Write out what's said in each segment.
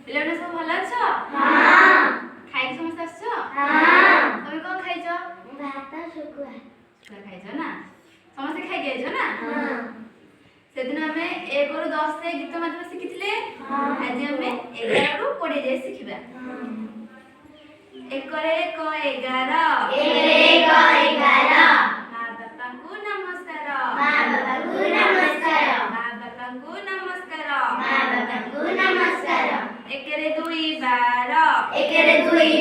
ପିଲାମାନେ ସବୁ ଭଲ ଅଛ? ଖାଇକି ସମସ୍ତେ ଆସିଛ? ତମେ କଣ ଖାଇଛ? ଭାତ ଶୁଖୁଆ ଖାଇଛ ନା? ସମସ୍ତେ ଖାଇକି ଆଇଛ ନା? ସେଦିନ ଆମେ 1 ରୁ 10 ଯାଏ ଗୀତ ମାଧ୍ୟମ ଶିଖିଥିଲେ। ଆଜି ଆମେ 11 ରୁ 20 ଯାଏ ଶିଖିବା। 1 ରେ 1 11 ମା ବାପାଙ୍କୁ ନମସ୍କାର। ମା ବାପାଙ୍କୁ ନମସ୍କାର। 1 ରେ 2 12 1 ରେ 2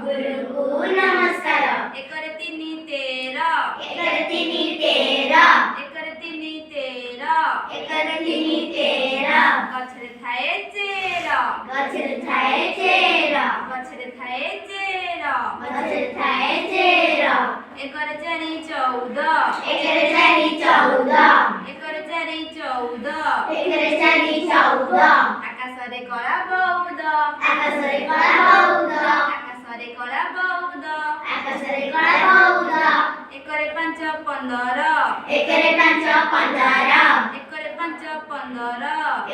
ଗୁରୁଙ୍କୁ ନମସ୍କାର। 1 ରେ 3 13 1 ରେ 3 13 ଗଛରେ ଥାଏ ଚେର 1 ରେ 4 14 ଆକାଶରେ କଳା ବଉଦ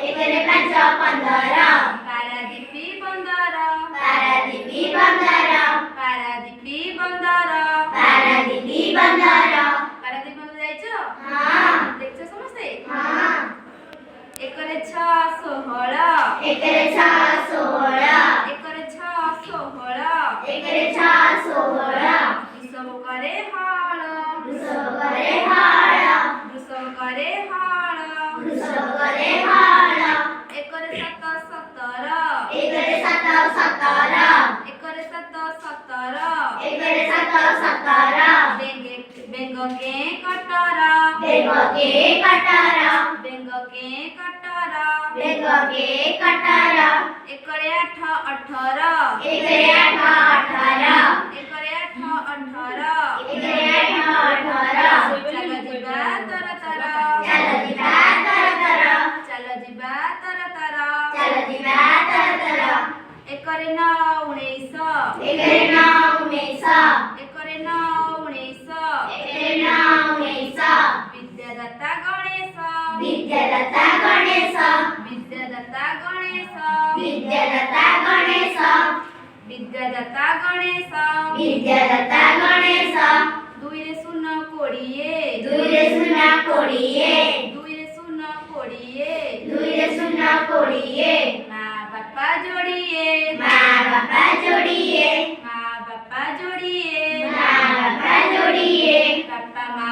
1 ରେ 5 15 ପାରାଦୀପୀ ବନ୍ଦର ପାରାଦୀପ ବନ୍ଦର ଯାଇଛ? ଦେଖିଛ ସମସ୍ତେ? 1 ରେ 6 16 ବୃଷଭ କରେ ହଳ 1 ରେ 7 17 ବେଙ୍ଗ କେ କଟର 1 ରେ 8 18 ଚାଲ ଯିବା ତର ତର 1 ରେ 9 19 ବିଦ୍ୟାଦାତା ଗଣେଶ ବିଦ୍ୟାଦାତା ଗଣେଶ 2 ରେ 0 20 ମା ବାପା ଯୋଡ଼ିଏ ବାପା ମା